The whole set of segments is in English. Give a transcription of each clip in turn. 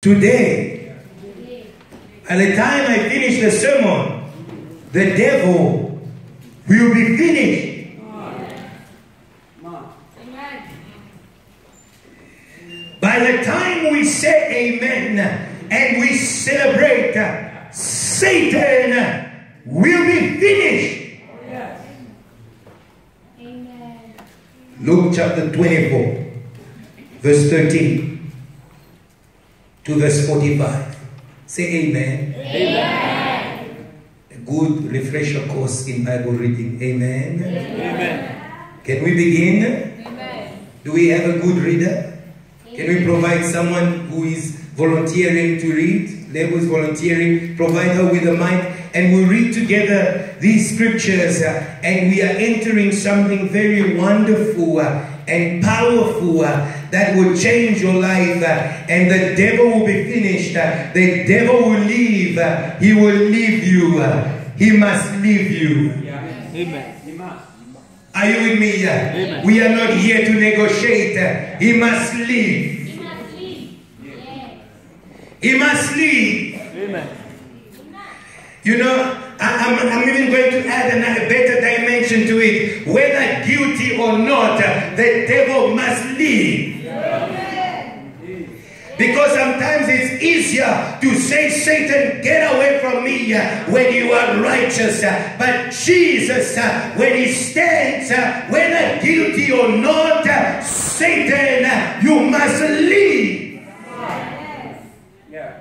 Today, by the time I finish the sermon, the devil will be finished. By the time we say amen and we celebrate, Satan will be finished. Amen. Luke chapter 24, verse 13 to verse 45. Say amen. Amen. A good refresher course in Bible reading. Amen. Amen. Can we begin? Amen. Do we have a good reader? Can we provide someone who is volunteering to read? Lebo is volunteering. Provide her with a mic. And we'll read together these scriptures. And we are entering something very wonderful and powerful that will change your life. And the devil will be finished. The devil will leave. He will leave you. He must leave you. Amen. Are you with me? Amen. We are not here to negotiate. He must leave. He must leave. He must leave. Amen. You know, I'm even going to add a better dimension to it. Whether guilty or not, the devil must leave. Because sometimes it's easier to say, Satan, get away from me when you are righteous. But Jesus, when he stands, whether guilty or not, Satan, you must leave. Yeah.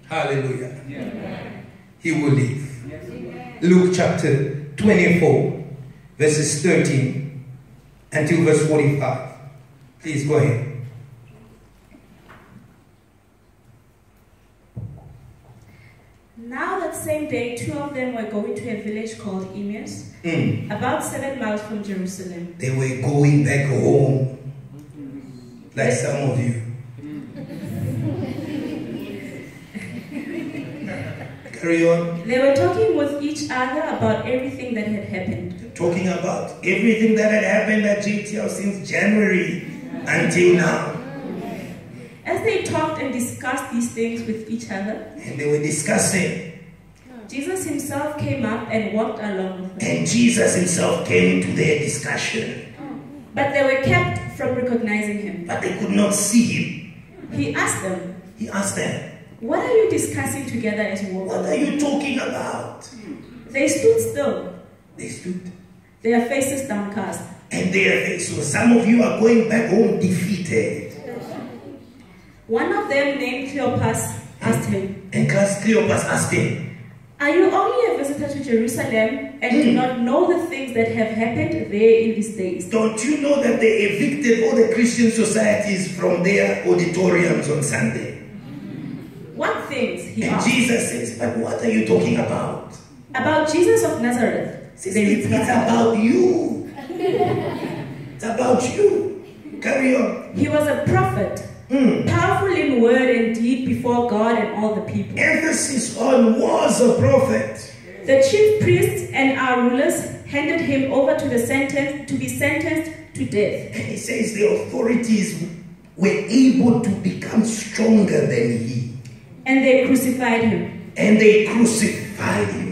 Hallelujah. He will leave. Luke chapter 24, verses 13 until verse 45. Please go ahead. Now that same day, two of them were going to a village called Emmaus, about 7 miles from Jerusalem. They were going back home, like some of you. Carry on. They were talking with each other about everything that had happened. Talking about everything that had happened at GTL since January until now. As they talked and discussed these things with each other, And they were discussing. Jesus himself came up and walked along with them. And Jesus himself came to their discussion. But they were kept from recognizing him. But they could not see him. He asked them, He asked them, "What are you discussing together as you walk what along?" are you talking about? They stood still, They stood. their faces downcast. And their faces. Some of you are going back home defeated. One of them, named Cleopas, asked him, And Cleopas asked him, "Are you only a visitor to Jerusalem and do not know the things that have happened there in these days?" don't you know that they evicted all the Christian societies from their auditoriums on Sunday? "What things?" he And asked. Jesus says, but what are you talking about? "About Jesus of Nazareth." Says, They it's replied. about you. It's about you. Carry on. "He was a prophet, powerful in word and deed before God and all the people. Emphasis on was a prophet. The chief priests and our rulers handed him over to be sentenced to death. And he says the authorities were able to become stronger than he. And they crucified him. And they crucified him.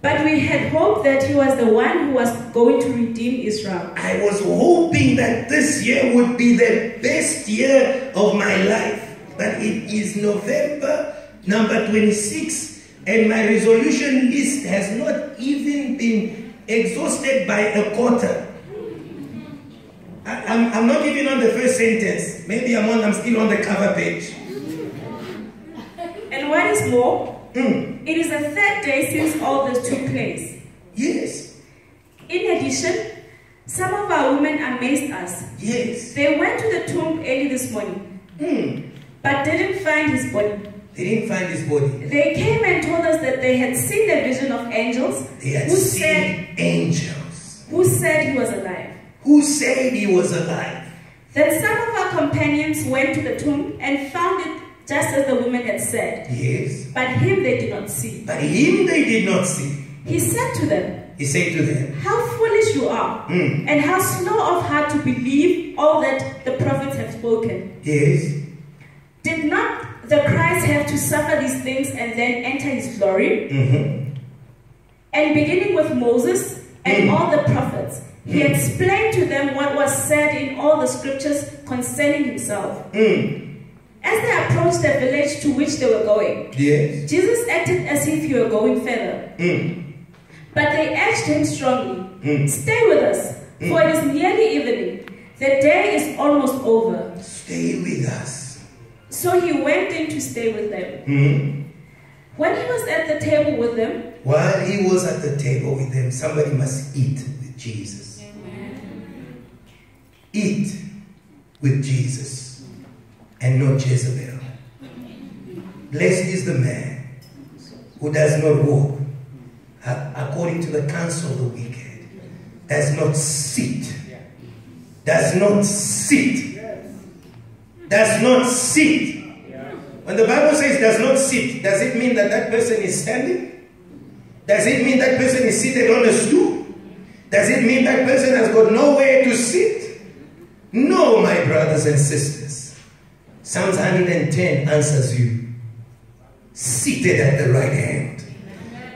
But we had hoped that he was the one who was going to redeem Israel. I was hoping that this year would be the best year of my life. But it is November number 26, and my resolution list has not even been exhausted by a quarter. I'm not even on the first sentence. Maybe I'm still on the cover page. And what is more, it is the third day since all this took place. Yes. In addition, some of our women amazed us. Yes. They went to the tomb early this morning, but didn't find his body. They didn't find his body. They came and told us that they had seen the vision of angels They had who seen angels. said he was alive. Who said he was alive? Then some of our companions went to the tomb and found it just as the women had said. Yes. But him they did not see. But him they did not see. He said to them, He said to them, "How foolish you are, and how slow of heart to believe all that the prophets have spoken." yes. Did not the Christ have to suffer these things and then enter his glory? And beginning with Moses and all the prophets, he explained to them what was said in all the scriptures concerning himself. As they approached the village to which they were going, Yes. Jesus acted as if he were going further. But they urged him strongly, "Stay with us, for it is nearly evening. The day is almost over." Stay with us. So he went in to stay with them. When he was at the table with them, While he was at the table with them, somebody must eat with Jesus. Eat with Jesus and not Jezebel. Blessed is the man who does not walk according to the counsel of the wicked, does not sit, does not sit, does not sit. When the Bible says does not sit, does it mean that that person is standing? Does it mean that person is seated on a stool? Does it mean that person has got nowhere to sit? No, my brothers and sisters. Psalms 110 answers you. Seated at the right hand.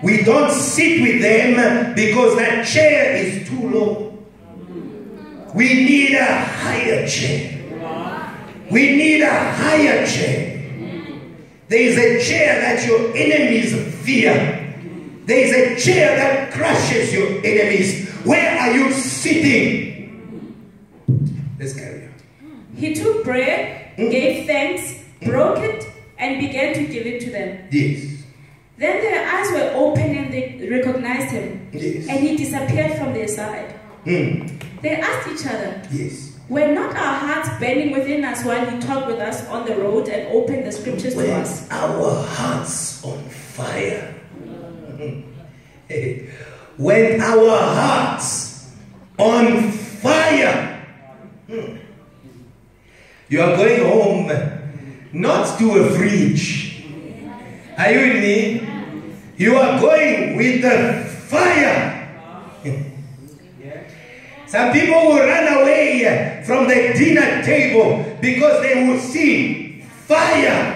We don't sit with them because that chair is too low. We need a higher chair. We need a higher chair. There is a chair that your enemies fear. There is a chair that crushes your enemies. Where are you sitting? Let's carry on. he took bread, gave thanks, broke it, and began to give it to them. Yes. Then their eyes were opened and they recognized him. Yes. And he disappeared from their side. They asked each other, Yes. "Were not our hearts burning within us while he talked with us on the road and opened the scriptures to When us?" our hearts on fire. When our hearts on fire. You are going home not to a fridge. Are you with me? You are going with the fire. Some people will run away from the dinner table because they will see fire.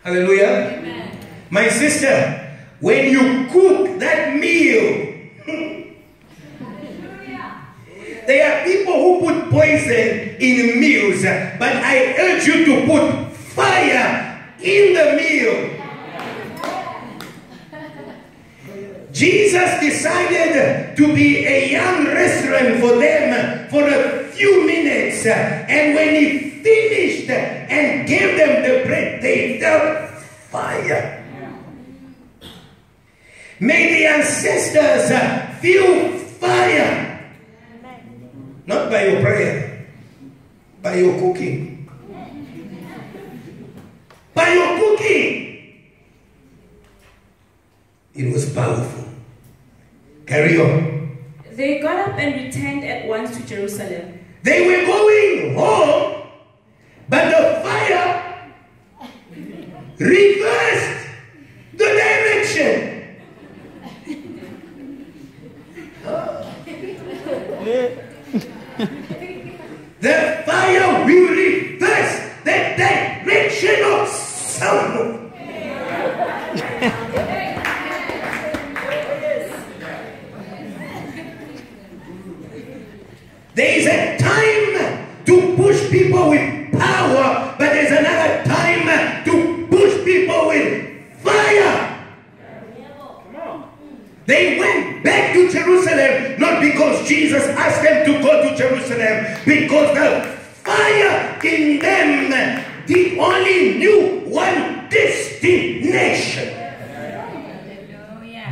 Hallelujah. My sister, when you cook that meal, there are people who put poison in meals, but I urge you to put fire in the meal. Jesus decided to be a young restaurant for them for a few minutes, and when he finished and gave them the bread, they felt fire. May the ancestors feel fire. Not by your prayer, by your cooking. By your cooking. It was powerful. Carry on. They got up and returned at once to Jerusalem. They were going home, but the fire reversed the direction. The fire will reverse the direction of someone. There is a time to push people with power, but there's another time to push people with fire. They went back to Jerusalem, not because Jesus asked them to go to Jerusalem, because the fire in them, they only knew one destination.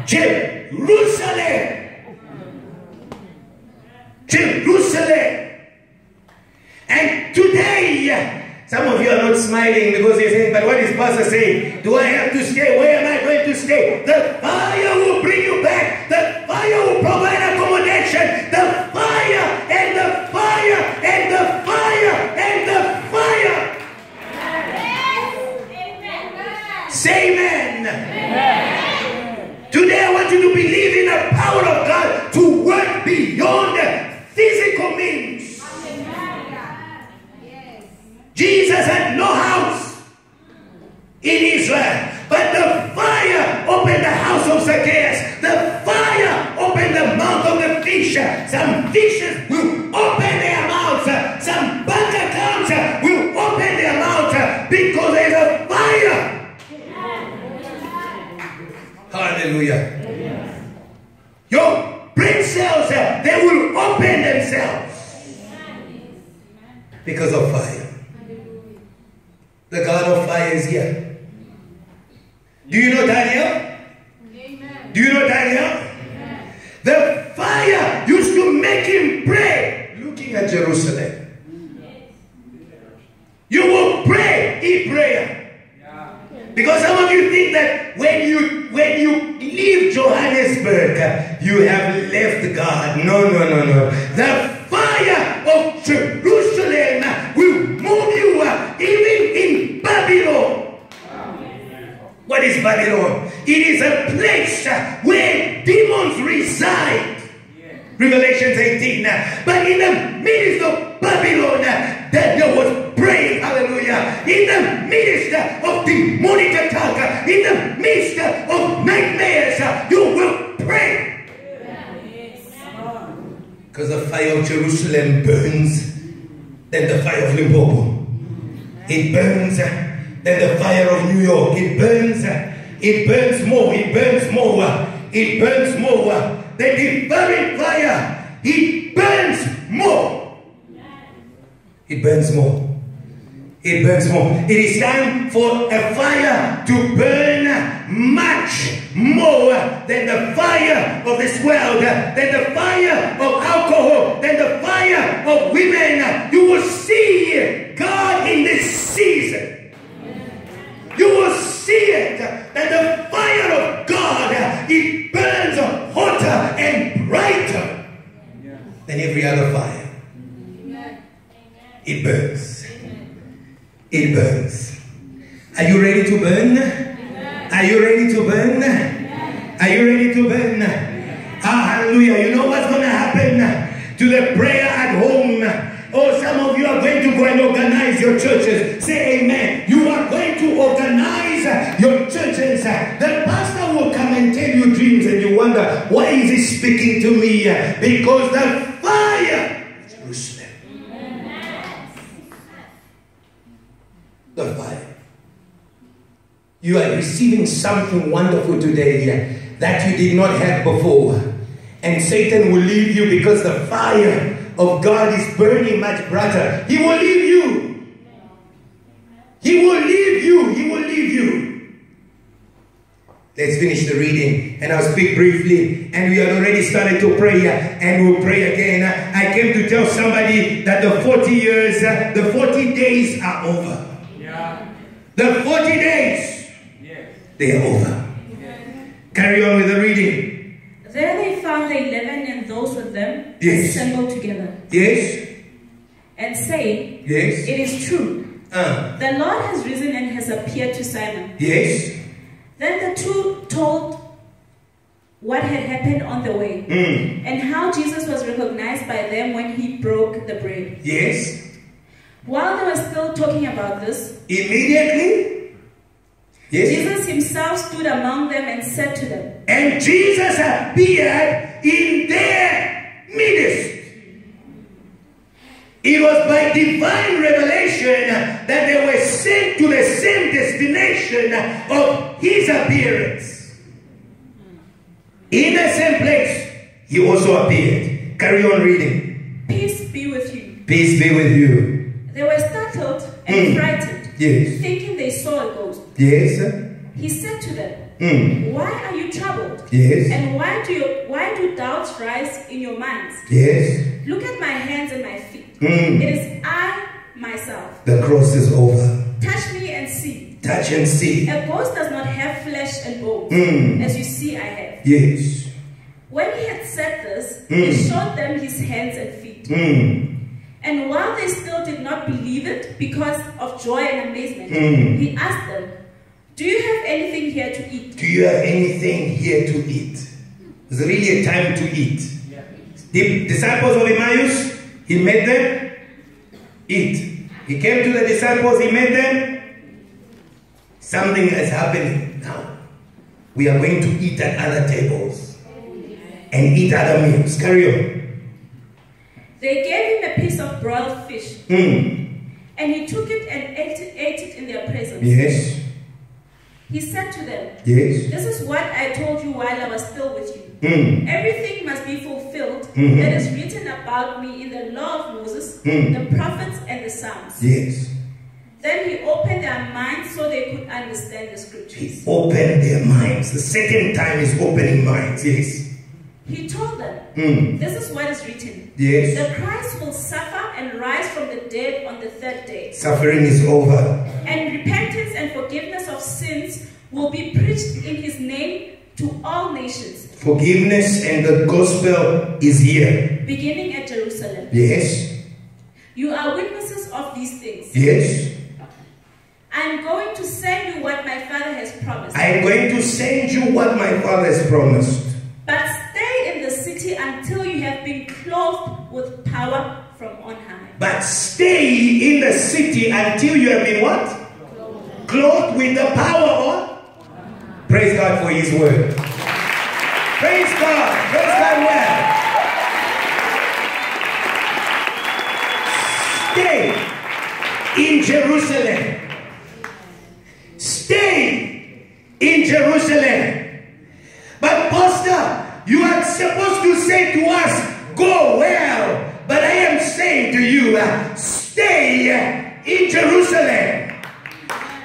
Jerusalem. Jerusalem. And today, some of you are not smiling because you're saying, but what is Pastor saying? Do I have to stay? Where am I going to stay? The fire will bring you back. The fire will provide accommodation. The fire and the fire and the fire and the fire. Say amen. Today I want you to believe in the power of God to work beyond physical means. Jesus some fishes will open their mouths, some bank accounts will open their mouths because there's a fire. Hallelujah. Your brain cells, they will open themselves because of fire. The God of fire is here. Do you know Daniel? Do you know Daniel? The fire used to make him pray looking at Jerusalem. You will pray in prayer. Because some of you think that when you leave Johannesburg, you have left God. No. The fire of Jerusalem will move you even in Babylon. What is Babylon? It is a place where demons reside. Revelation 18. But in the midst of Babylon, Daniel was praying. Hallelujah. In the midst of demonic attack, in the midst of nightmares, you will pray. Because the fire of Jerusalem burns than the fire of Limpopo. It burns than the fire of New York. It burns more. It burns more. It burns more. The devouring fire, it burns more. It burns more. It burns more. It is time for a fire to burn much more than the fire of this world, than the fire of alcohol, than the fire of women. You will see God in this season. You will see it, that the fire of God, it burns hotter and brighter than every other fire. It burns. It burns. Are you ready to burn? Are you ready to burn? Are you ready to burn? Hallelujah. You know what's going to happen to the prayer at home? Oh, some of you are going to go and organize your churches. Say amen. You are going to organize your churches. The pastor will come and tell you dreams and you wonder, why is he speaking to me? Because the fire, Jerusalem. The fire. You are receiving something wonderful today that you did not have before. And Satan will leave you because the fire of God is burning much brighter. He will leave you. He will leave you. He will leave you. Let's finish the reading and I'll speak briefly. And we have already started to pray and we'll pray again. I came to tell somebody that the 40 years, the 40 days are over. The 40 days, they are over. Carry on with the reading. There they found the 11 and those with them assembled together. Yes. And saying, yes. It is true. The Lord has risen and has appeared to Simon. Yes. Then the two told what had happened on the way and how Jesus was recognized by them when he broke the bread. Yes. While they were still talking about this, immediately, yes, Jesus himself stood among them and said to them, and Jesus appeared in their midst. It was by divine revelation that they were sent to the same destination of his appearance. In the same place, he also appeared. Carry on reading. Peace be with you. Peace be with you. They were startled and frightened, yes, thinking they saw a ghost. Yes. He said to them, why are you troubled? Yes. And why do doubts rise in your minds? Yes. Look at my hands and my feet. It is I myself. The cross is over. Touch me and see. Touch and see. A ghost does not have flesh and bones, as you see I have. Yes. When he had said this, he showed them his hands and feet. And while they still did not believe it because of joy and amazement, he asked them, do you have anything here to eat? Do you have anything here to eat? It's really a time to eat. The disciples of Emmaus, he made them eat. He came to the disciples, he made them. Something is happening now. We are going to eat at other tables and eat other meals. Carry on. They gave him a piece of broiled fish, and he took it and ate it in their presence. Yes. He said to them, Yes. "This is what I told you while I was still with you. Everything must be fulfilled that is written about me in the law of Moses, the prophets, and the Psalms." Yes. Then he opened their minds so they could understand the He scriptures. opened their minds. The second time is opening minds. Yes. He told them, "This is what is written. Yes. The Christ will suffer and rise from the dead on the third day. Suffering is over. And repentance and forgiveness of sins will be preached in his name to all nations, Forgiveness and the gospel is here. beginning at Jerusalem. Yes. You are witnesses of these things. Yes. I am going to send you what my Father has promised. I am going to send you what my Father has promised. But stay in the city until you have been clothed with power from on high." But stay in the city until you have been what? Clothed with the power of? Praise God for his word. Praise God. Praise God well. Stay in Jerusalem. Stay in Jerusalem. But Pastor, you are supposed to say to us, "Go well." But I am saying to you, stay in Jerusalem.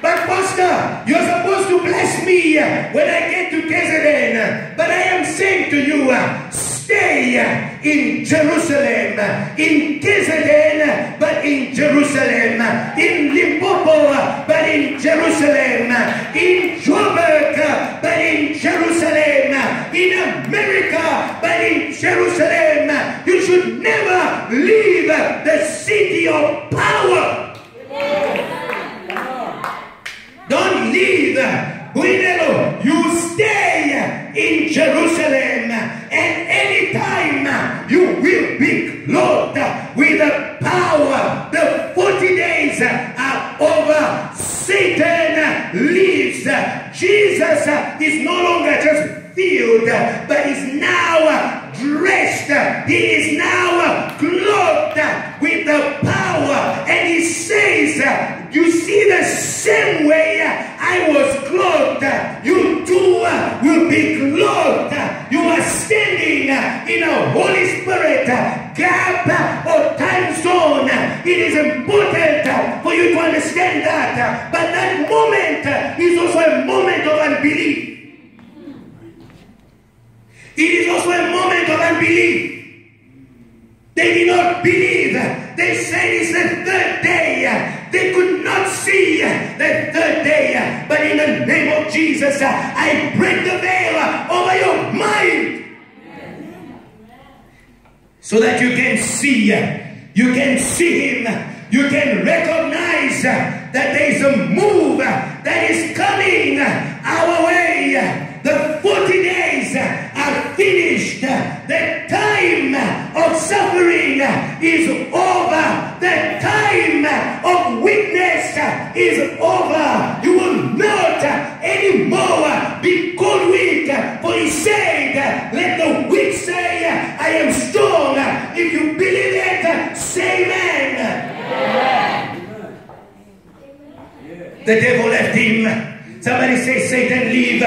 But Pastor, you're supposed to bless me when I get to KZN. But I am saying to you, stay in Jerusalem. In KZN, but in Jerusalem. In Limpopo, but in Jerusalem. In Joburg, but in Jerusalem. In America, but in Jerusalem. You should never leave the city of power. Don't leave. You stay in Jerusalem, and anytime you will be clothed with the power. The 40 days are over. Satan leaves. Jesus is no longer just filled, but is now dressed. He is now clothed with the power, and he says, "You see, the same way I was clothed, you too will be clothed." You are standing in a Holy Spirit gap or time zone. It is important for you to understand that. But that moment is also a moment of unbelief. It is also a moment of unbelief. They did not believe. They said it's the third day. They could not see the third day. But in the name of Jesus, I break the veil over your mind. So that you can see. You can see him. You can recognize that there is a move that is coming our way. The 40 days are finished. The time of suffering is over. The time of weakness is over. You will not anymore be called weak. For he said, "Let the weak say, I am strong." If you believe it, say amen. The devil left him. Somebody say, "Satan, leave."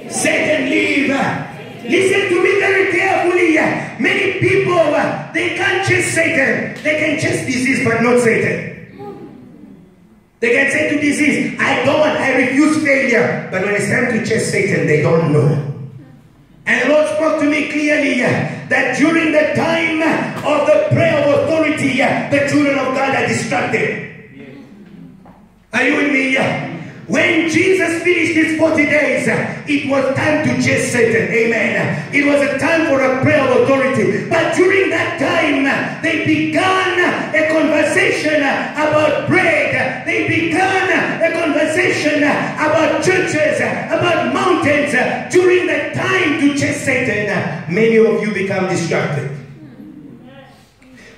Satan, leave. Listen to me very carefully. Many people, they can't chase Satan. They can chase disease, but not Satan. They can say to disease, "I don't, I refuse failure." But when it's time to chase Satan, they don't know. And the Lord spoke to me clearly that during the time of the prayer of authority, the children of God are distracted. Are you with me? When Jesus finished his 40 days, it was time to chase Satan. Amen. It was a time for a prayer of authority. But during that time, they began a conversation about bread. They began a conversation about churches, about mountains. During the time to chase Satan, many of you become distracted.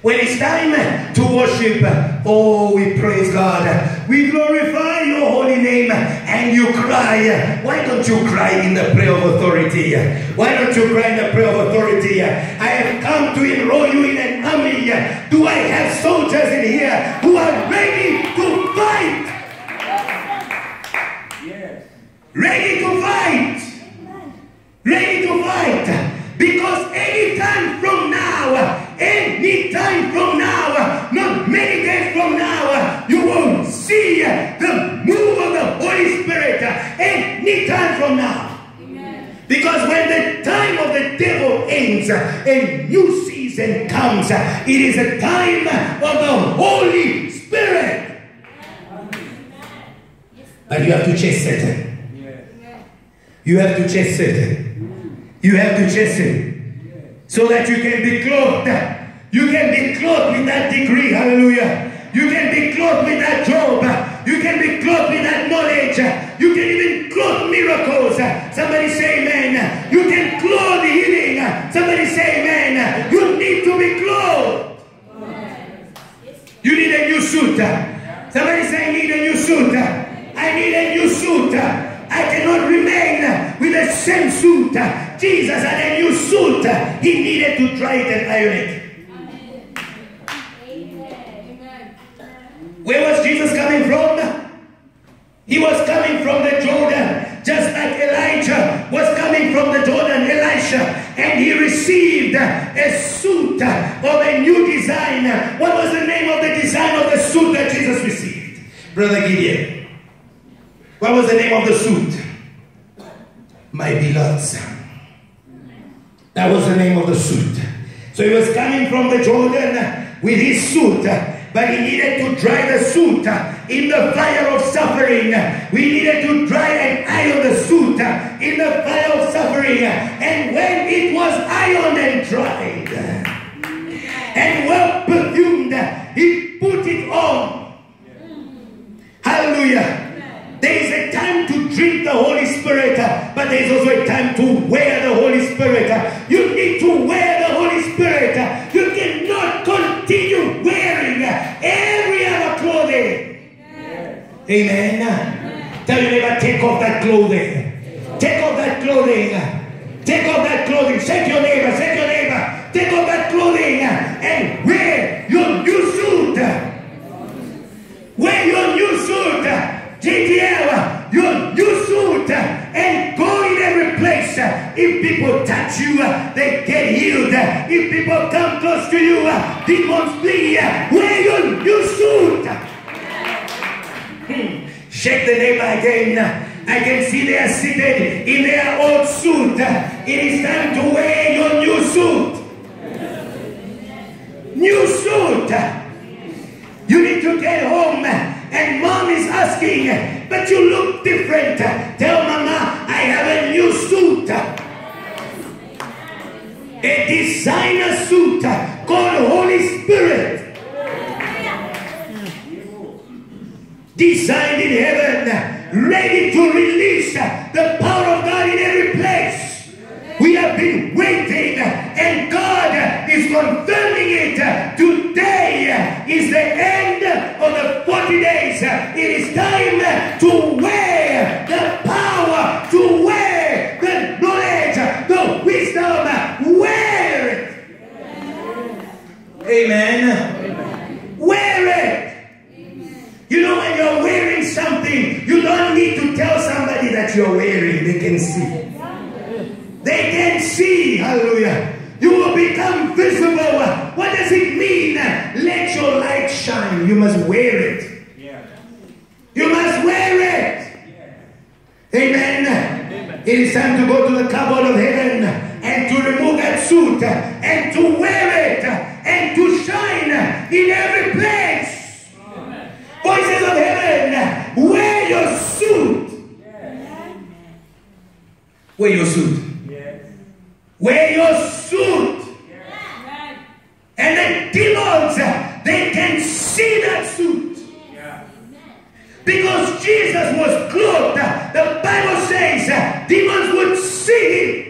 When it's time to worship, oh, we praise God. We glorify your holy name, and you cry. Why don't you cry in the prayer of authority? Why don't you cry in the prayer of authority? I have come to enroll you in an army Do I have soldiers in here who are ready to fight? Yes. Ready to fight. Ready to fight. Because any time from now, not many days from now, you will see the move of the Holy Spirit any time from now. Because when the time of the devil ends, a new season comes. It is a time of the Holy Spirit. But you have to chase Satan. You have to chase Satan. You have to chase him. So that you can be clothed. You can be clothed with that degree. Hallelujah. You can be clothed with that job. You can be clothed with that knowledge. You can even clothe miracles. Somebody say amen. You can clothe healing. Somebody say amen. You need to be clothed. You need a new suit. Somebody say I need a new suit. I need a new suit. I cannot remain with the same suit. Jesus had a new suit. He needed to dry it and iron it. Where was Jesus coming from? He was coming from the Jordan, just like Elijah was coming from the Jordan, Elisha, and he received a suit of a new design. What was the name of the design of the suit that Jesus received? Brother Gideon. What was the name of the suit? My beloved son. That was the name of the suit. So he was coming from the Jordan with his suit, but he needed to dry the suit in the fire of suffering. We needed to dry and iron the suit in the fire of suffering. And when it was ironed and dried and well perfumed, he put it on. Hallelujah. There is a time to drink the Holy Spirit, but there is also a time to wear the Holy Spirit. You need to wear the Holy Spirit. You cannot continue wearing every other clothing. Amen. Tell your neighbor, take off that clothing. Take off that clothing. Take off that clothing. Shake your neighbor. Shake your neighbor. Take off that clothing and wear your new suit. Wear your new suit. JTL, your new suit, and go in every place. If people touch you, they get healed. If people come close to you, demons flee. Wear your new suit. Shake the neighbor again. I can see they are seated in their old suit. It is time to wear your new suit. New suit. You need to get home. And mom is asking, but you look different. Tell mama, I have a new suit. A designer suit called Holy Spirit. Designed in heaven, ready to release the power of God in every place. We have been waiting, and God is confirming it. Today is the end of the 40 days. It is time to wear the power, to wear the knowledge, the wisdom. Wear it. Amen. Wear it. You know, when you're wearing something, you don't need to tell somebody that you're wearing. They can see. They can see. Hallelujah. You will become visible. What does it mean? Let your light shine. You must wear it. You must wear it. Amen. It is time to go to the cupboard of heaven and to remove that suit and to wear it and to shine in every place. Voices of heaven, wear your suit. Wear your suit. Wear your suit. And the demons, they can see that suit. Because Jesus was clothed. The Bible says demons would see him.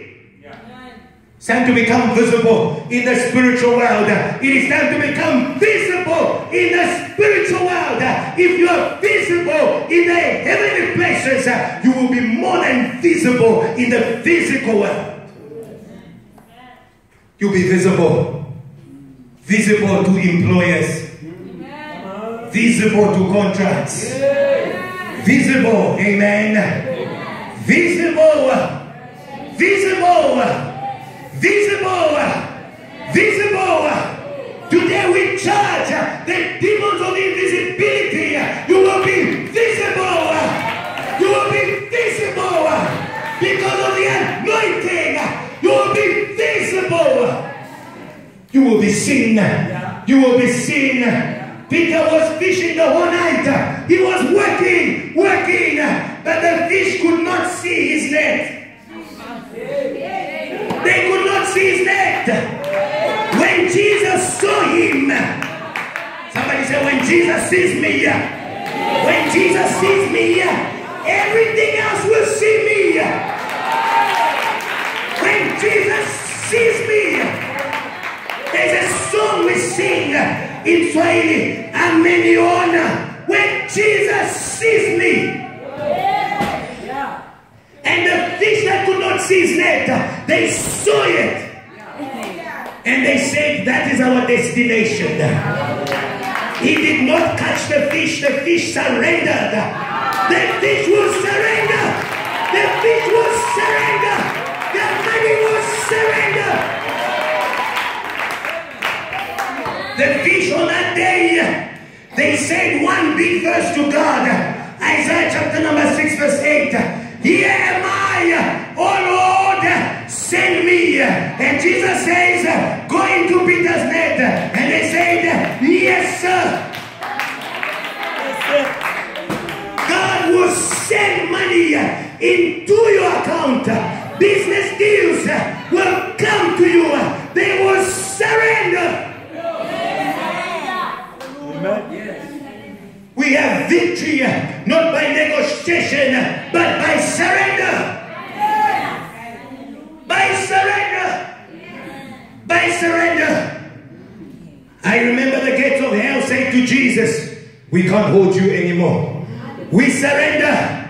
It's time to become visible in the spiritual world. It is time to become visible in the spiritual world. If you are visible in the heavenly places, you will be more than visible in the physical world. You'll be visible. visible to employers, visible to contracts, visible, amen, visible, visible, visible, visible. Today we charge the demons of invisibility. You will be visible. You will be visible because of the anointing. You will be visible. You will be seen. You will be seen. Peter was fishing the whole night. He was working, but the fish could not see his net. They could not see his net. When Jesus saw him, somebody said, when Jesus sees me, when Jesus sees me, everything else will see me. When Jesus sees me, there's a song we sing in Swahili, ameniona. When Jesus sees me, and the fish that could not see his net, they saw it. And they said, that is our destination. He did not catch the fish surrendered. The fish will surrender. The fish will surrender. The money will surrender. The fish on that day, they said one big verse to God. Isaiah chapter number 6 verse 8. Here am I, oh Lord, send me. And Jesus says, go into Peter's net. And they said, yes, sir. God will send money into your account. Business deals will come to you. They will surrender. We have victory not by negotiation but by surrender. By surrender. By surrender. I remember the gates of hell saying to Jesus, we can't hold you anymore. We surrender.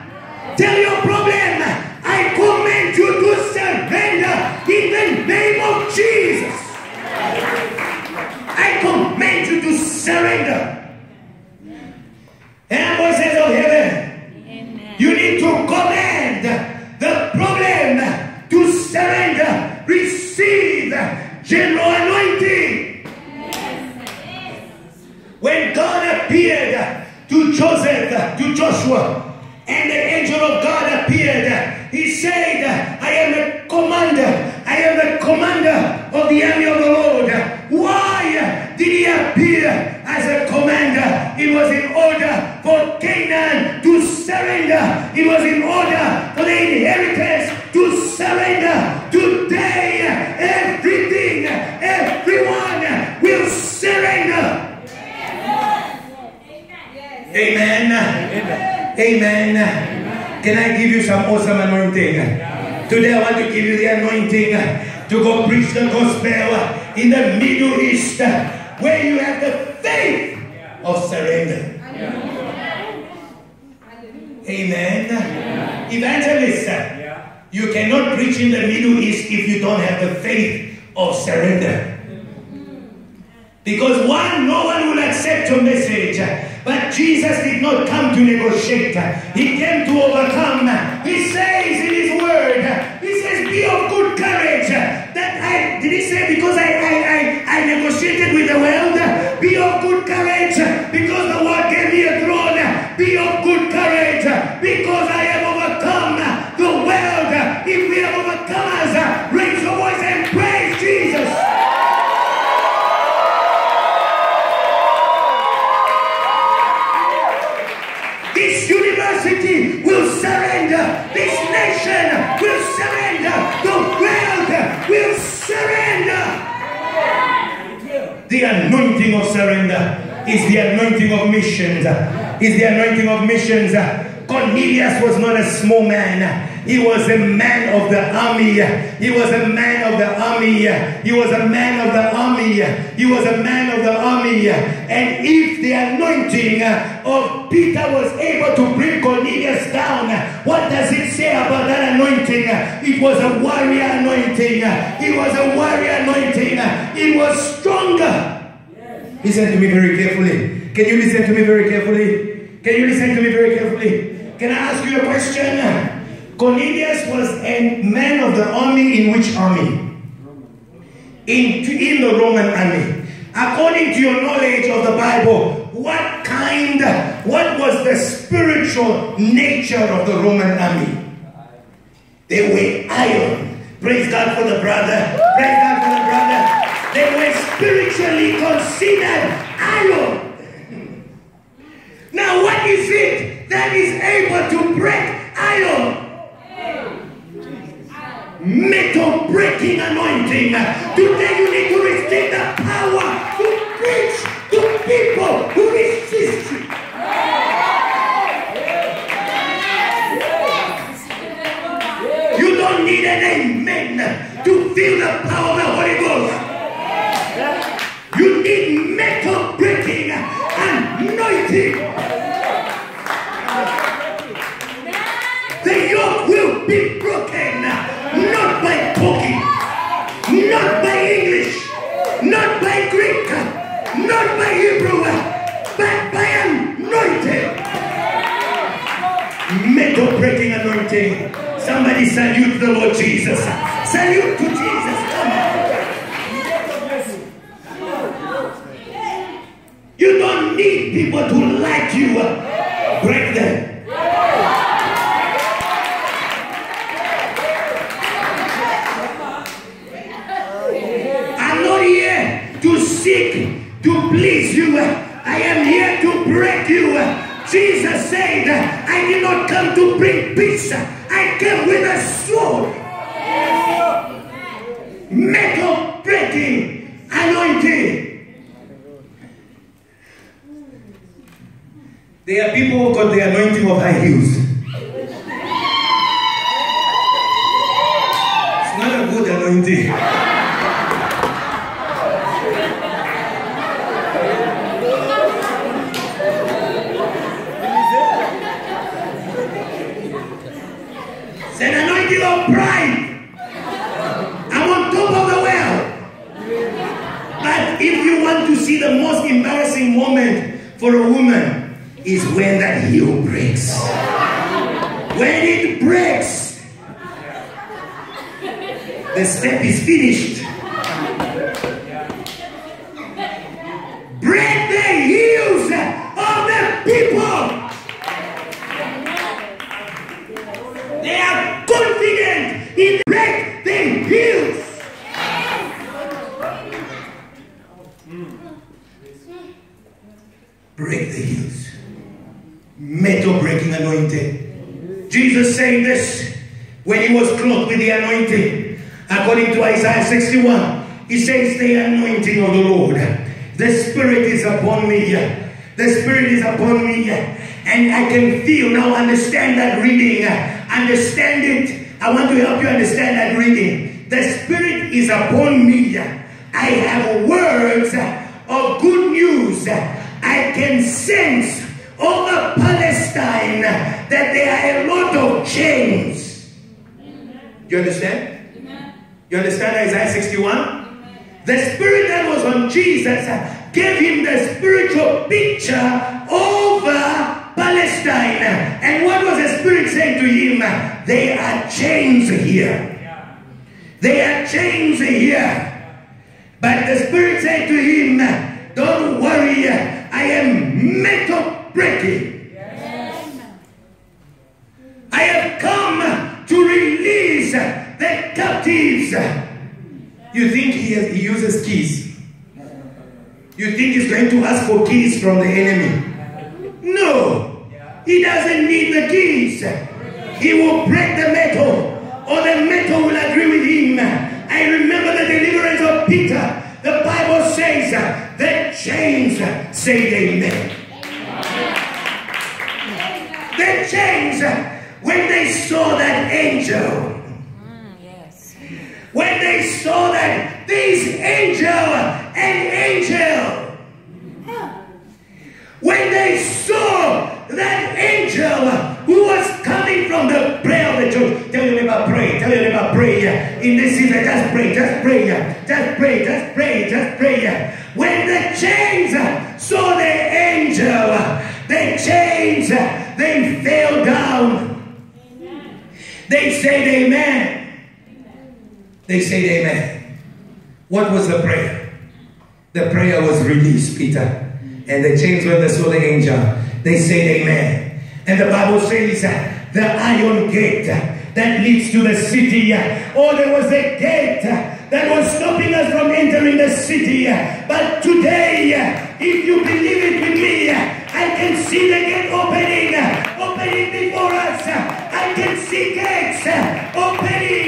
Tell your problem, I command you to surrender in the name of Jesus. I command you to surrender. And voices of heaven, amen. You need to command the problem to surrender. Receive general anointing. When God appeared to Joseph, to Joshua, and the angel of God appeared, he said, I am the commander. I am the commander of the army of the Lord. Why did he appear as a commander? It was in order for Canaan to surrender. It was in order for the inheritance to surrender. Today, everything, everyone will surrender. Amen. Amen. Amen. Can I give you some awesome anointing? Today I want to give you the anointing to go preach the gospel in the Middle East, where you have the faith of surrender. Amen. Evangelists, you cannot preach in the Middle East if you don't have the faith of surrender. Because no one will accept your message. But Jesus did not come to negotiate. He came to overcome. He says in his word, he says, be of good courage. Did he say because I negotiated with the world? Be of good courage because the world gave me a throne. Be of good courage because I have overcome the world. If we have overcomers, raise your voice and praise Jesus. This university will surrender. This nation will surrender. The world will surrender. The anointing of surrender is the anointing of missions. Is the anointing of missions. Cornelius was not a small man. He was a man of the army. He was a man of the army. He was a man of the army. He was a man of the army. And if the anointing of Peter was able to bring Cornelius down, what does it say about that anointing? It was a warrior anointing. It was a warrior anointing. It was stronger Listen to me very carefully. Can you listen to me very carefully? Can you listen to me very carefully? Can I ask you a question? Cornelius was a man of the army. In which army? In the Roman army. According to your knowledge of the Bible, what was the spiritual nature of the Roman army? They were iron. Praise God for the brother. Praise God for the brother. They were spiritually considered iron. Now what is it that is able to break iron? Metal breaking anointing. Today you need to receive the power to preach to people who resist you. You don't need an amen to feel the power of the Holy Ghost. You need metal breaking anointing. The yoke will be broken, not by talking, not by English, not by Greek, not by Hebrew, but by anointing. Metal breaking anointing. Somebody salute the Lord Jesus. Salute to Jesus. Come on. You don't need people to like you. Break them. I'm not here to seek to please you. I am here to break you. Jesus said, I did not come to bring peace. I came with a sword. Metal breaking anointing. There are people who got the anointing of high heels. It's not a good anointing. It's an anointing of pride. I'm on top of the world. But if you want to see the most embarrassing moment for a woman, is when that heel breaks. When it breaks, the step is finished. Break the heels of the people. They are confident in break the heels. Break the heels. Metal breaking anointing. Jesus saying this when he was clothed with the anointing. According to Isaiah 61, he says, the anointing of the Lord, the Spirit is upon me. The Spirit is upon me. And I can feel, now understand that reading. Understand it. I want to help you understand that reading. The Spirit is upon me. I have words of good news. I can sense over Palestine that there are a lot of chains. You understand? You understand Isaiah 61? The Spirit that was on Jesus gave him the spiritual picture over Palestine. And what was the Spirit saying to him? There are chains here. There are chains here. But the Spirit said to him, don't worry, I am metal breaking. I have come to release the captives. You think he uses keys? You think he's going to ask for keys from the enemy? No. He doesn't need the keys. He will break the metal, or the metal will agree with him. I remember the deliverance of Peter. The Bible says the chains say amen. The chains, when they saw that angel, when they saw that this angel, when they saw that angel who was coming from the prayer of the church, tell your neighbor pray, tell your neighbor pray. In this season, just pray, just pray, just pray, just pray, just pray. When the chains They said amen. What was the prayer? The prayer was released, Peter. And the chains when they saw the angel, they said amen. And the Bible says the iron gate that leads to the city. Oh, there was a gate that was stopping us from entering the city. But today, if you believe it with me, I can see the gate opening before us. I can see gates opening.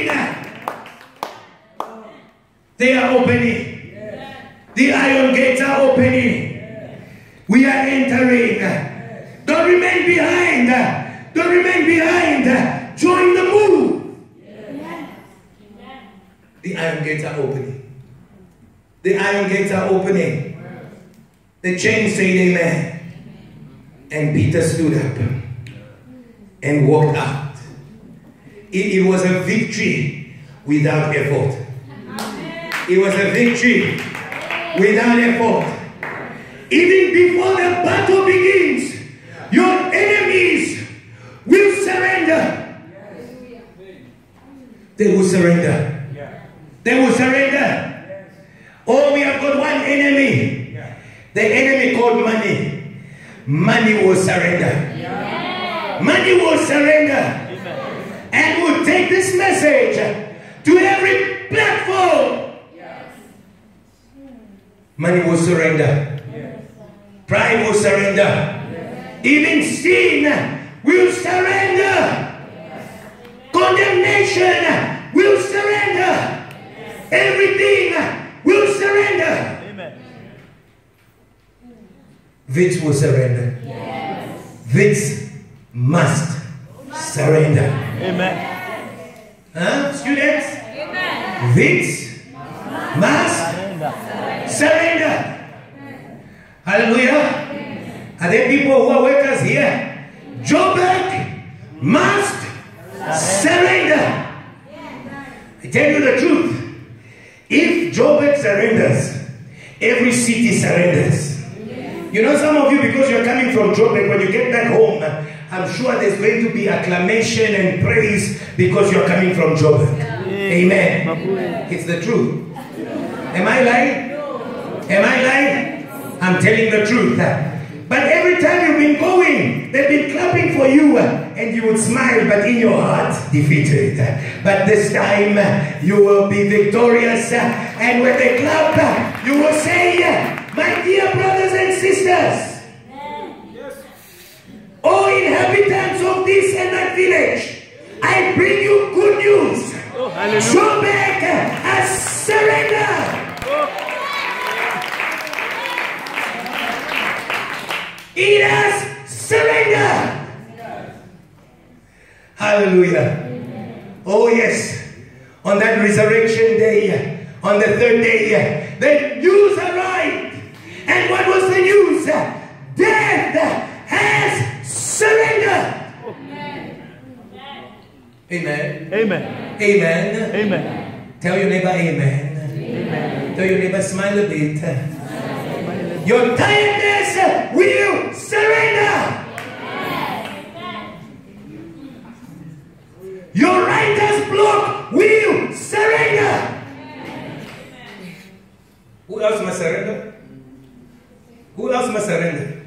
They are opening. The iron gates are opening. We are entering. Don't remain behind. Don't remain behind. Join the move. The iron gates are opening. The iron gates are opening. The chains said amen. And Peter stood up and walked out. It was a victory without effort. It was a victory without effort. Even before the battle begins, your enemies will surrender. They will surrender. They will surrender. Oh, we have got one enemy. The enemy called money. Money will surrender. Money will surrender. And will take this message to every platform. Money will surrender. Pride will surrender. Even sin will surrender. Condemnation will surrender. Everything will surrender. Which will surrender. Which must surrender. Amen. Huh, students? Amen. Which must surrender. Hallelujah. Are there people who are workers here? Joburg must surrender. I tell you the truth. If Joburg surrenders, every city surrenders. You know, some of you, because you're coming from Joburg, when you get back home, I'm sure there's going to be acclamation and praise because you're coming from Joburg. Amen. It's the truth. Am I lying? Am I lying? I'm telling the truth. But every time you've been going, they've been clapping for you and you would smile, but in your heart, defeated. But this time, you will be victorious. And when they clap, you will say, my dear brothers and sisters, all inhabitants of this and that village, I bring you good news. Joburg has surrendered. It has surrendered. Hallelujah. Oh yes. On that resurrection day, on the third day, the news arrived. And what was the news? Death has surrendered. Amen. Amen. Amen. Amen. Tell your neighbor amen. Amen. Tell your neighbor smile a bit. Your tiredness will surrender. Your writer's block will surrender. Who else must surrender? Who else must surrender?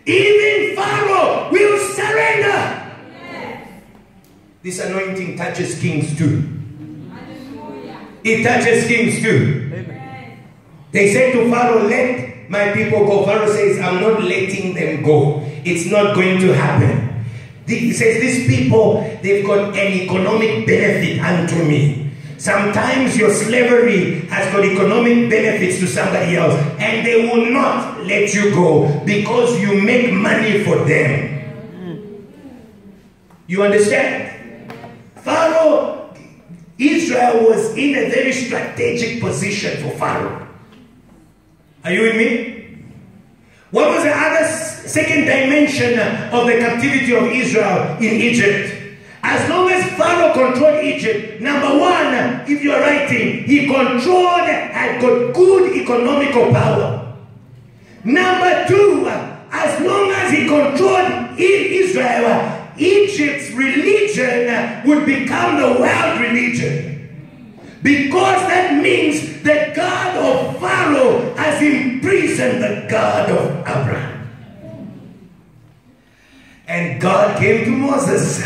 Even Pharaoh will surrender. This anointing touches kings too. It touches kings too. They said to Pharaoh, let my people go. Pharaoh says, I'm not letting them go. It's not going to happen. He says, these people, they've got an economic benefit unto me. Sometimes your slavery has got economic benefits to somebody else, and they will not let you go because you make money for them. You understand? Pharaoh, Israel was in a very strategic position for Pharaoh. Are you with me? What was the other second dimension of the captivity of Israel in Egypt? As long as Pharaoh controlled Egypt, number one, if you're writing, he controlled, had got good economical power. Number two, as long as he controlled Israel, Egypt's religion would become the world religion. Because that means the God of Pharaoh has imprisoned the God of Abraham. And God came to Moses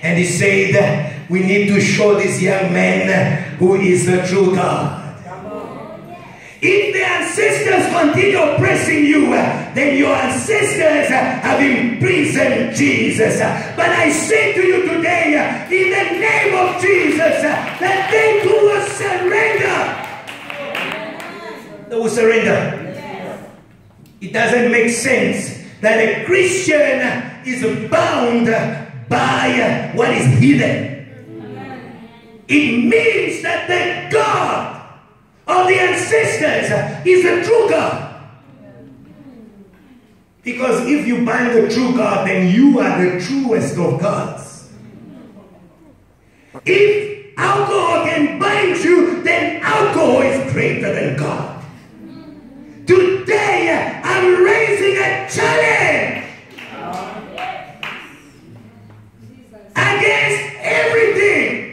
and he said, we need to show this young man who is the true God. If the ancestors continue oppressing you, then your ancestors have imprisoned Jesus. But I say to you today, in the name of Jesus, that they too will surrender. They will surrender. It doesn't make sense that a Christian is bound by what is hidden. It means that the God of the ancestors is the true God. Because if you bind the true God, then you are the truest of gods. If alcohol can bind you, then alcohol is greater than God. Today, I'm raising a challenge against everything.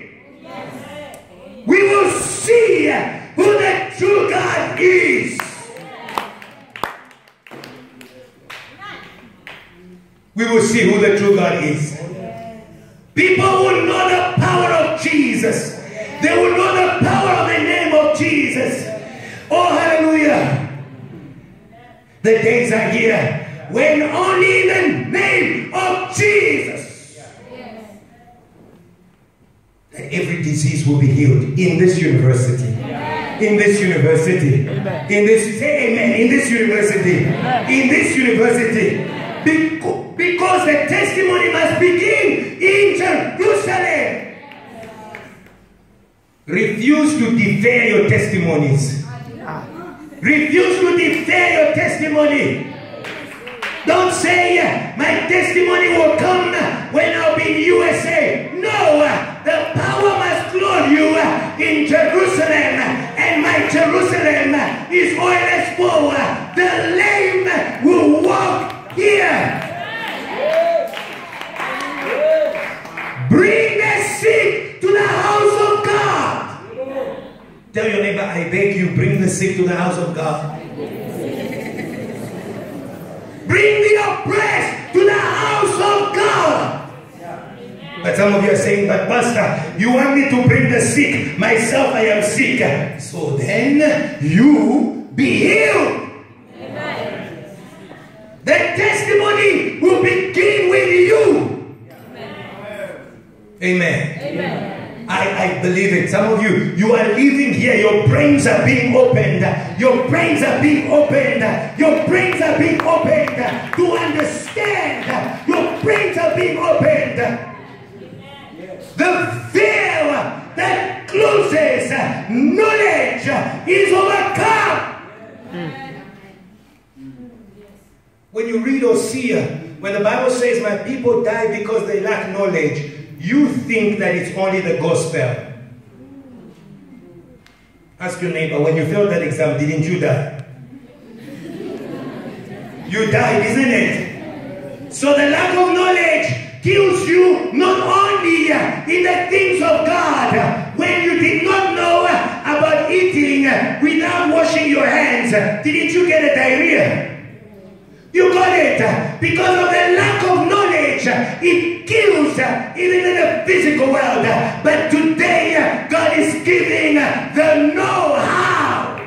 We will see who the true God is. We will see who the true God is. People will know the power of Jesus. They will know the power of the name of Jesus. Oh, hallelujah. The days are here when only in the name of Jesus that every disease will be healed in this university. In this university. Amen. In this, say amen. In this university. Amen. In this university. Because the testimony must begin in Jerusalem. Refuse to defer your testimonies. Refuse to defer your testimony. Don't say, my testimony will come when I'll be in USA. No, the power must clothe you in Jerusalem. And my Jerusalem is always full. The lame will walk here. Bring the sick to the house of God. Tell your neighbor, I beg you, bring the sick to the house of God. Bring the oppressed to the house of God. But some of you are saying, but Pastor, you want me to bring the sick. Myself, I am sick. So then, you be healed. Amen. The testimony will begin with you. Amen. Amen. I believe it. Some of you, you are living here. Your brains are being opened. Your brains are being opened. Your brains are being opened to understand. Your brains are being opened. The veil that closes knowledge is overcome. When you read Hosea, when the Bible says, my people die because they lack knowledge, you think that it's only the gospel. Ask your neighbor, when you failed that exam, didn't you die? You died, isn't it? So the lack of knowledge kills you not only in the things of God. When you did not know about eating without washing your hands, didn't you get a diarrhea? You got it because of the lack of knowledge. It kills even in the physical world. But today, God is giving the know-how.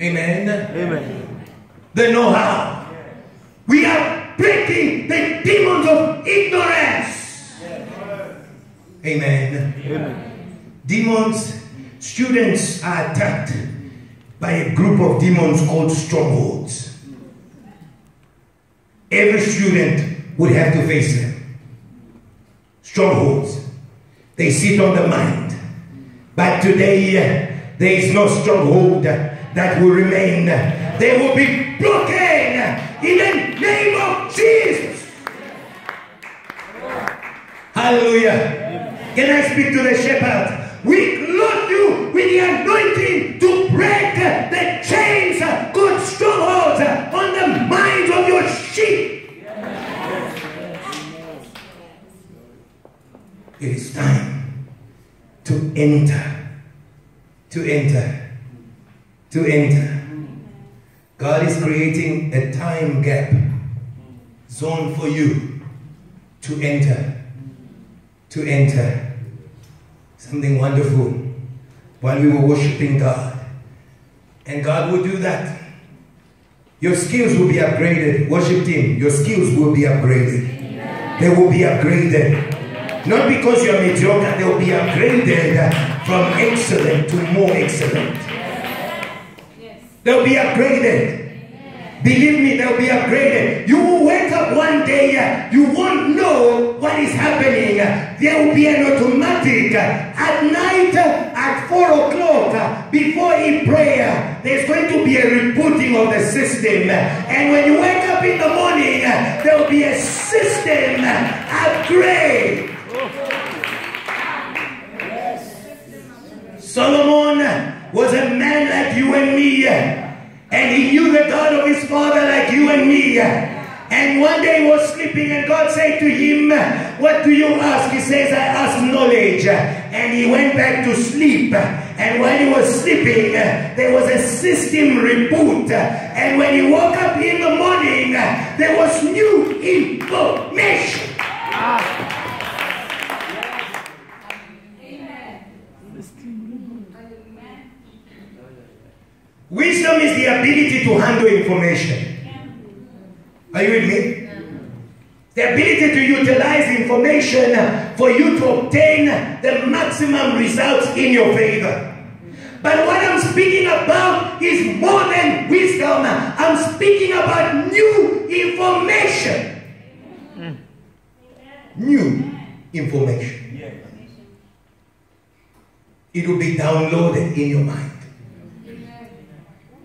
Amen. Amen. The know-how. We are breaking the demons of ignorance. Amen. Amen. Demons, students are attacked by a group of demons called strongholds. Every student would have to face them. Strongholds. They sit on the mind. But today, there is no stronghold that will remain. They will be broken in the name of Jesus. Hallelujah. Can I speak to the shepherd? We clothe you with the anointing to break the chains, good strongholds on the minds of your sheep. to enter. To enter. God is creating a time gap zone for you to enter. To enter. Something wonderful. While we were worshiping God. And God will do that. Your skills will be upgraded. Worship team, your skills will be upgraded. Amen. They will be upgraded. Amen. Not because you're mediocre, they will be upgraded from excellent to more excellent. Yes. They'll be upgraded. Amen. Believe me, they'll be upgraded. You will wake up one day, you won't know what is happening. There will be an automatic at night at 4 o'clock before in prayer. There's going to be a rebooting of the system. And when you wake up in the morning, there will be a system upgrade. Solomon was a man like you and me. And he knew the God of his father like you and me. And one day he was sleeping and God said to him, what do you ask? He says, I ask knowledge. And he went back to sleep. And while he was sleeping, there was a system reboot. And when he woke up in the morning, there was new information. Wisdom is the ability to handle information. Are you with me? The ability to utilize information for you to obtain the maximum results in your favor. But what I'm speaking about is more than wisdom. I'm speaking about new information. New information. It will be downloaded in your mind.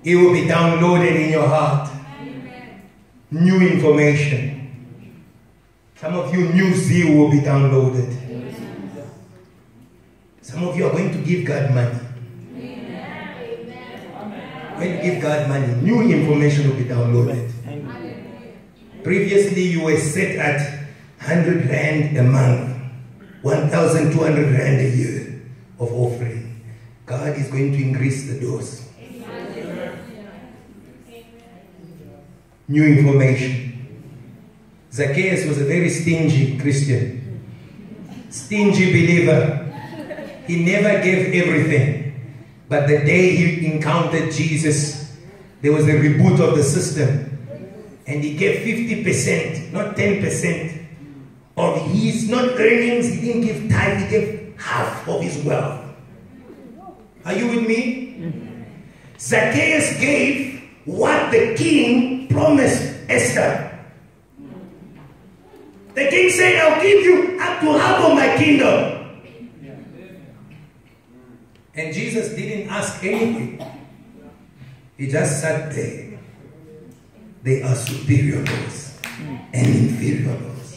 It will be downloaded in your heart. New information. Some of you, new zeal will be downloaded. Some of you are going to give God money. When you give God money, new information will be downloaded. Previously, you were set at 100 rand a month, 1,200 rand a year of offering. God is going to increase the dose. New information. Zacchaeus was a very stingy Christian. Stingy believer. He never gave everything. But the day he encountered Jesus, there was a reboot of the system. And he gave 50%, not 10% of his not earnings. He didn't give tithe, he gave half of his wealth. Are you with me? Zacchaeus gave what the king promised Esther. The king said, I'll give you up to half of my kingdom. And Jesus didn't ask anything. He just sat there. They are superior laws and inferior laws.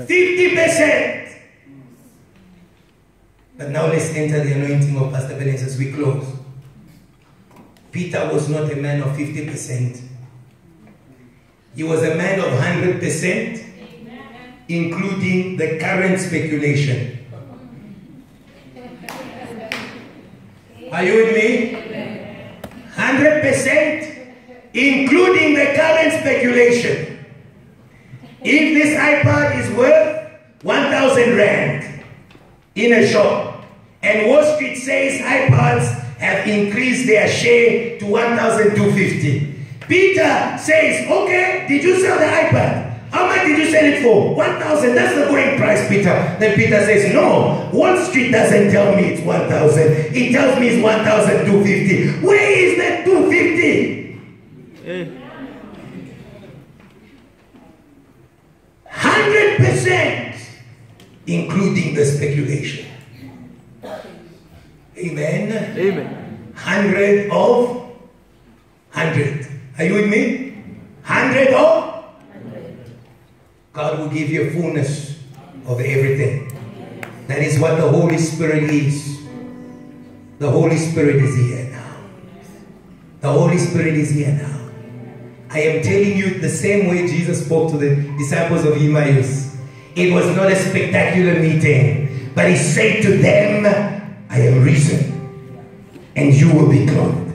50%. But now let's enter the anointing of Pastor Benz as we close. Peter was not a man of 50%. He was a man of 100%, including the current speculation. Are you with me? 100%, including the current speculation. If this iPad is worth 1,000 rand in a shop, and Wall Street says iPads have increased their share to 1,250. Peter says, okay, did you sell the iPad? How much did you sell it for? 1,000. That's the going price, Peter. Then Peter says, no, Wall Street doesn't tell me it's 1,000. It tells me it's 1,250. Where is that 250? 100%, including the speculation. Amen. Amen. 100 of 100. Are you with me? 100 of? God will give you a fullness of everything. That is what the Holy Spirit is. The Holy Spirit is here now. The Holy Spirit is here now. I am telling you the same way Jesus spoke to the disciples of Emmaus. It was not a spectacular meeting. But he said to them, I am risen, and you will be clothed.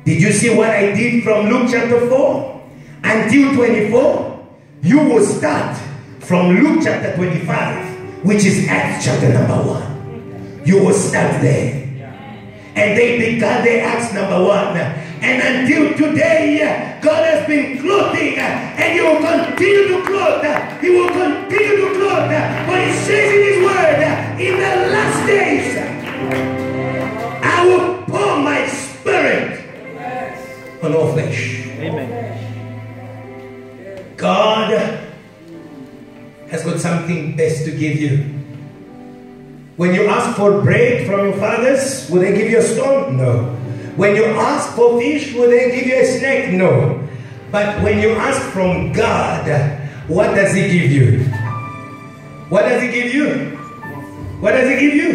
Did you see what I did from Luke chapter 4 until 24? You will start from Luke chapter 25, which is Acts chapter number 1. You will start there. And they began their Acts number 1. And until today, God has been clothing, and He will continue to clothe. He will continue to clothe. But He says in His word, in the last days, I will pour my spirit on all flesh. Amen. God has got something best to give you. When you ask for bread from your fathers, will they give you a stone? No. When you ask for fish, will they give you a snake? No. But when you ask from God, what does He give you? What does He give you? What does He give you?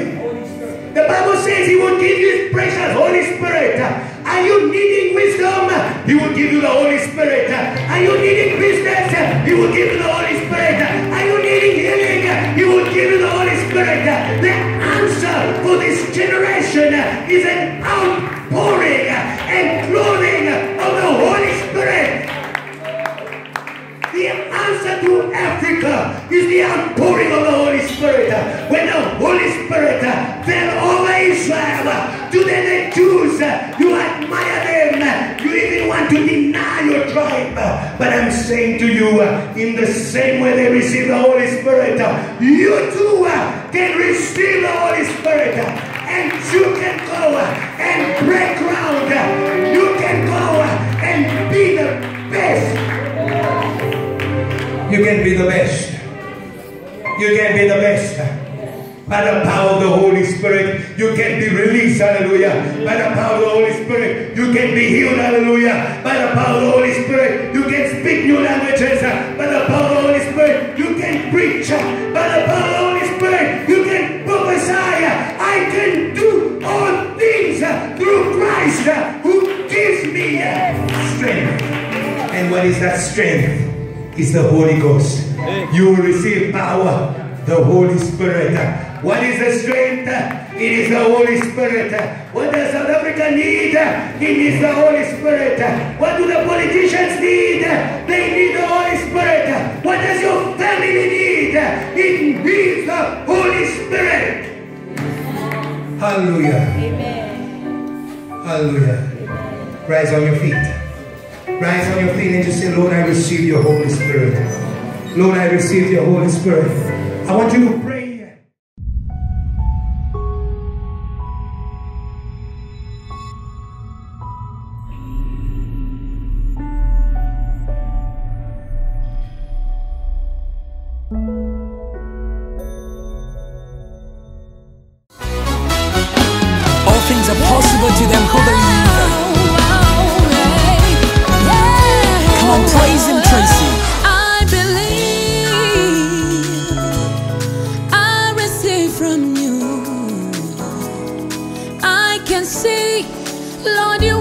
The Bible says He will give you His precious Holy Spirit. Are you needing wisdom? He will give you the Holy Spirit. Are you needing business? He will give you the Holy Spirit. Are you needing healing? He will give you the Holy Spirit. The answer for this generation is an outpouring and clothing of the Holy Spirit. The answer to Africa is the outpouring of the Holy Spirit. When the Holy Spirit fell over Israel, today the Jews, you admire them. You even want to deny your tribe. But I'm saying to you, in the same way they receive the Holy Spirit, you too can receive the Holy Spirit. And you can go and break ground. You can go and be the best. You can be the best. You can be the best. By the power of the Holy Spirit, you can be released, hallelujah. By the power of the Holy Spirit, you can be healed, hallelujah. By the power of the Holy Spirit, you can speak new languages. By the power of the Holy Spirit, you can preach. By the power of the Holy Spirit, you can prophesy. I can do all things through Christ who gives me strength. And what is that strength? It's the Holy Ghost. You will receive power, the Holy Spirit. What is the strength? It is the Holy Spirit. What does South Africa need? It needs the Holy Spirit. What do the politicians need? They need the Holy Spirit. What does your family need? It needs the Holy Spirit. Hallelujah. Amen. Hallelujah. Rise on your feet. Rise on your feet and just say, Lord, I receive your Holy Spirit. Lord, I receive your Holy Spirit. I want you to pray. All things are possible to them who believe. Come on, praise Him, Tracy. I believe I receive from you. I can see, Lord, you